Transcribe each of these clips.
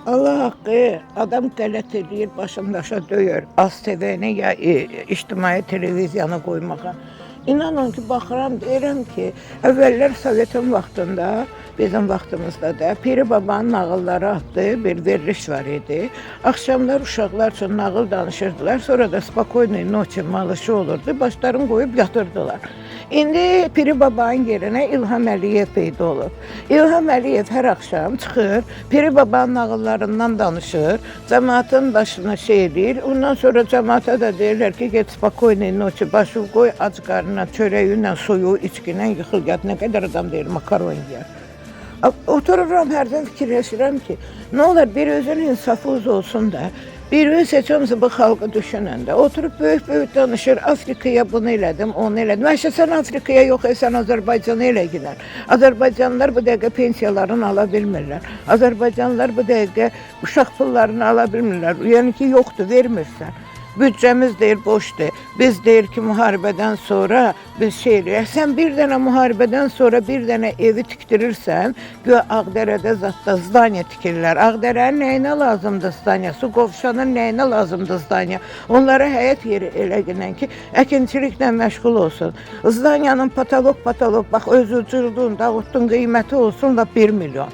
Allah haqqı, adam qələt eləyir, başındaşa döyür. AZ-TV-ni ya ictimai televiziyanı qoymağa. İnanın ki, baxıram, deyirəm ki, əvvəllər Sovetin vaxtında, bizim vaxtımızda da Piri Babanın nağılları adlı bir veriliş var idi. Axşamlar uşaqlar üçün nağıl danışırdılar, sonra da Spokojnoy Noçi malışı olurdu, başlarını qoyub yatırdılar. İndi Piri Babanın yerinə İlham Əliyev peyda olub. İlham Əliyev hər axşam çıxır, Piri Babanın nağıllarından danışır, cəmaatın başına şey edir. Ondan sonra cəmaata da deyirlər ki, get Spokojnoy Noçi, başı qoy ac qarnına, çörəyinlə, suyu, içkinlə yıxıl, yat. Nə qədər adam deyir, makaron yeyər. Otururam, hərdən fikirləşirəm ki, nə olar bir özün insafı olsun da, bir öz heç olmasa bu xalqı düşünəndə, oturub böyük-böyük danışır, Afrikaya bunu elədim, onu elədim. Məşə sən Afrikaya yox, sən Azərbaycana elə gidər. Azərbaycanlılar bu dəqiqə pensiyalarını ala bilmirlər. Azərbaycanlılar bu dəqiqə uşaq pullarını ala bilmirlər. Yəni ki, yoxdur, vermirsən. Büdcəmiz deyir boşdur. Biz deyir ki, müharibədən sonra biz şey eləyək. Sən bir dənə müharibədən sonra bir dənə evi tikdirirsən, güya Ağdərədə zətdə zdaniya tikirlər. Ağdərənin nəyinə lazımdır zdaniya? Su qovşanın nəyinə lazımdır zdaniya? Onlara həyət yeri elə gələn ki, əkinçiliklə məşğul olsun. Zdaniyanın patolog, bax özü cırdın, dağıtdın qiyməti olsun da 1 milyon.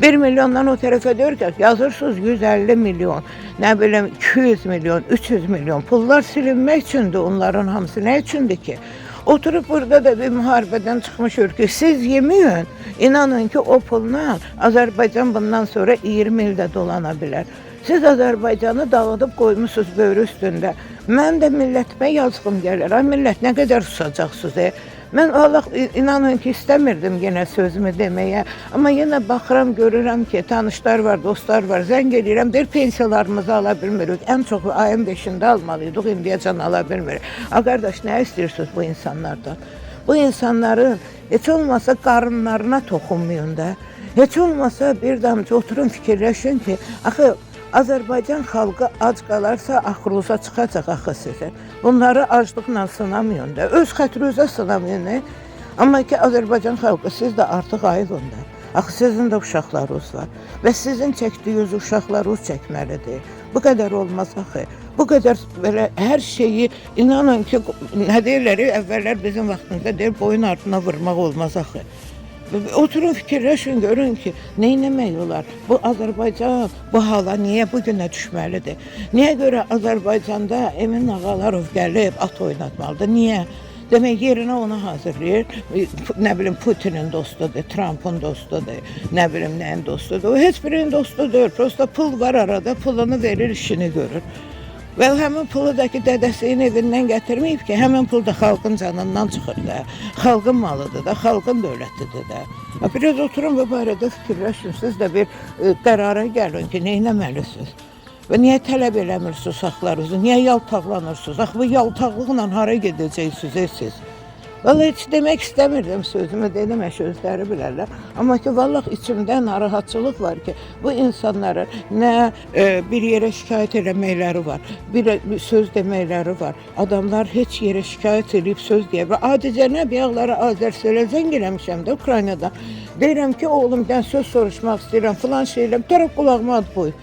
1 milyondan o tərəfə deyir ki, yazırsınız 150 milyon, nə bilim 200 milyon, 300 milyon. Pullar silinmək üçündür, onların hamısı nə üçündür ki? Oturup burada da bir müharibədən çıxmış ölkə. Siz yemin, inanın ki, o pulla Azərbaycan bundan sonra 20 ildə dolana bilər. Siz Azərbaycanı dağıdıb qoymuşsunuz böyrü üstündə. Mən də millətimə yazığım gəlir. Ay millət, nə qədər susacaqsınız? Mən Allah inanın ki, istəmirdim yenə sözümü deməyə. Amma yenə baxıram, görürəm ki, tanışlar var, dostlar var. Zəng edirəm, deyir pensiyalarımızı ala bilmirik. Ən çoxu ayın 5-də almalıydıq, indiyəcən ala bilmirik. Qardaş, nə istəyirsiniz bu insanlardan? Bu insanların heç olmasa qarınlarına toxunmayın da. Heç olmasa bir damcı oturun fikirləşin ki, axı Azərbaycan xalqı ac qalarsa axıruza çıxacaq axı sizə. Bunları aclıqla sınamayın da, öz xətrinizə sınamayın. Amma ki, Azərbaycan xalqı siz də artıq ayılın da. Axı sizin də uşaqlarınız var və sizin çəkdiyiniz uşaqlarınız çəkməlidir. Bu qədər olmaz axı. Bu qədər belə hər şeyi inanın ki, nə deyirlər, əvvəllər bizim vaxtımızda deyir, boyun ardına vurmaq olmaz axı. Oturun fikirləşin, görün ki, nə etmək olar? Bu Azərbaycan bu hala niyə bu günə düşməlidir? Niyə görə Azərbaycanda Emin Ağalarov gəlib at oynatmalıdır? Niyə? Demək, yerinə onu hazırlayır. Nə bilim, Putinin dostudur, Trump'ın dostudur, nə bilim, nəyin dostudur. O heç birinin dostudur. Prosta pul var arada, pulunu verir, işini görür. Və həmin pulu da ki, dədəsinin evindən gətirməyib ki, həmin pul da xalqın canından çıxır da, xalqın malıdır da, xalqın dövlətidir də. Biraz oturun və barədə fikirləşin, siz də bir qərara gəlin ki, nə etməlisiniz? Və niyə tələb eləmirsiniz uşaqlarınızı, niyə yaltaqlanırsınız? Axı, bu yaltaqlıqla hara gedəcəksiniz siz? Vallahi heç demək istəmirdim sözümü, dedim, özləri bilərlər. Amma ki, vallahi içimdə narahatçılıq var ki, bu insanların nə bir yerə şikayət eləməkləri var, bir söz deməkləri var. Adamlar heç yerə şikayət edib söz deyir. Adicə nə biyaqları Azərselə zəng eləmişəm də Ukraynada. Deyirəm ki, oğlumdan söz soruşmaq istəyirəm, filan şeylə, tərəf qulağıma ad qoy.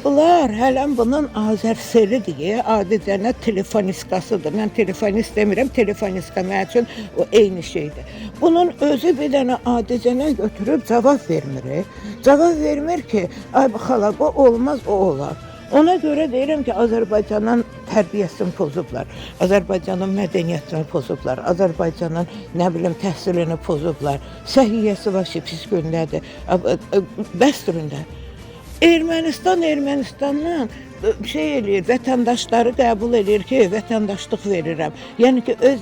Bunlar hələm bunun Azərseli deyə adicənə telefoniskasıdır. Mən telefonist demirəm, telefoniska mənim üçün o eyni şeydir. Bunun özü bir dənə adicənə götürüb cavab vermir. Cavab vermir ki, ay xala, bu olmaz, o olar. Ona görə deyirəm ki, Azərbaycanın tərbiyəsini pozublar, Azərbaycanın mədəniyyətini pozublar, Azərbaycanın, nə bilim, təhsilini pozublar, səhiyyəsi var ki, pis gündədir, bəsturunda. Ermənistandan şey eləyir, vətəndaşları qəbul edir ki, vətəndaşlıq verirəm. Yəni ki, öz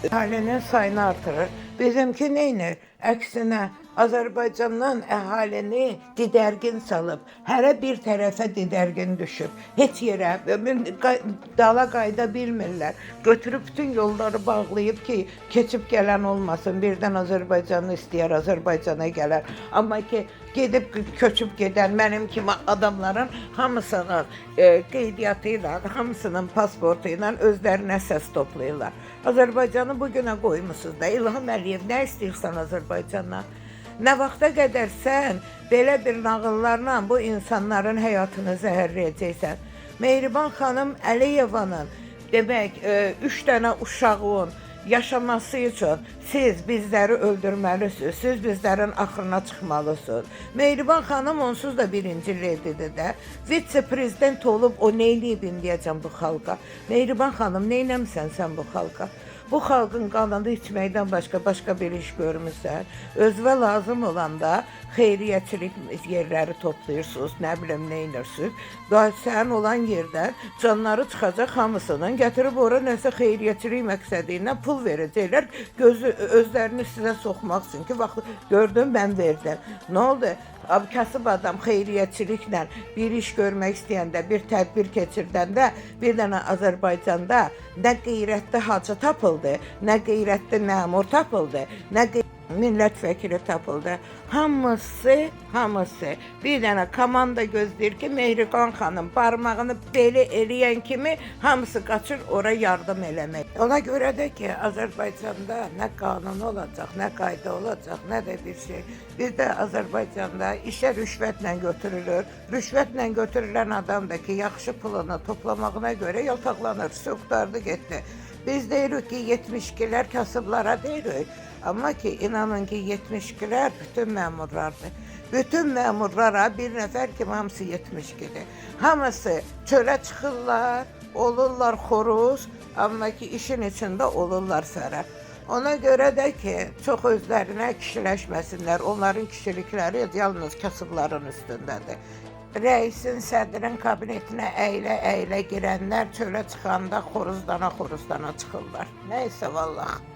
əhalinin sayını artırır. Bizimki neynir? Əksinə, Azərbaycandan əhalini didərgin salıb, hərə bir tərəfə didərgin düşüb. Heç yerə, dala qayda bilmirlər. Götürüb bütün yolları bağlayıb ki, keçib gələn olmasın. Birdən Azərbaycanı istəyər, Azərbaycana gələr. Amma ki, gedib köçüb gedən mənim kimi adamların hamısının qeydiyyatı ilə, hamısının pasportu ilə özlərinə səs toplayırlar. Azərbaycanı bugünə qoymusunuz da, İlham Əliyev, nə istəyirsən Azərbaycandan? Nə vaxta qədər sən belə bir nağıllarla bu insanların həyatını zəhərləyəcəksən? Mehriban xanım Əliyevanın demək 3 dənə uşağın yaşaması üçün siz bizləri öldürməlisiniz, siz bizlərin axırına çıxmalısınız. Mehriban xanım onsuz da birinci ledidir də. Vitse-prezident olub o neyləyib indiyəcən bu xalqa? Mehriban xanım, neynəmsən sən bu xalqa? Bu xalqın qanını içməkdən başqa bir iş görmüsən. Özünə lazım olanda xeyriyyəçilik yerləri toplayırsınız, nə bilim neynirsiniz. Sənin olan yerdən canları çıxacaq hamısının gətirib ora nəsə xeyriyyəçilik məqsədi ilə pul verəcəklər. Özlərini sizə soxmaq üçün ki, vaxt gördüm mən verdim. Nə oldu? Kasıb adam xeyriyyəçiliklə bir iş görmək istəyəndə, bir tədbir keçirdəndə, bir dənə Azərbaycanda nə qeyrətli hacı tapıldı, nə qeyrətli məmur tapıldı, nə millət vəkili tapıldı. Hamısı bir dənə komanda gözləyir ki, Mehriban xanım barmağını belə eləyən kimi hamısı qaçır ora yardım eləmək. Ona görə də ki, Azərbaycanda nə qanun olacaq, nə qayda olacaq, nə də bir şey. Bizdə Azərbaycanda işə rüşvətlə götürülür. Rüşvətlə götürülən adam da ki, yaxşı pulunu toplamağına görə yaltaqlanır, qurtardı getdi. Biz deyirik ki, 72'lər kasıblara deyirik. Amma ki, inanın ki, 72'lər bütün məmurlardır. Bütün məmurlara bir nəfər kimi hamısı 72'dir. Hamısı çölə çıxırlar, olurlar xoruz, amma ki, işin içində olurlar fərə. Ona görə də ki, çox özlərinə kişiləşməsinlər. Onların kişilikləri yalnız kasıbların üstündədir. Rəisin, sədrin kabinetinə əylə girənlər çölə çıxanda xoruzdan çıxırlar. Nəysə, vallahi.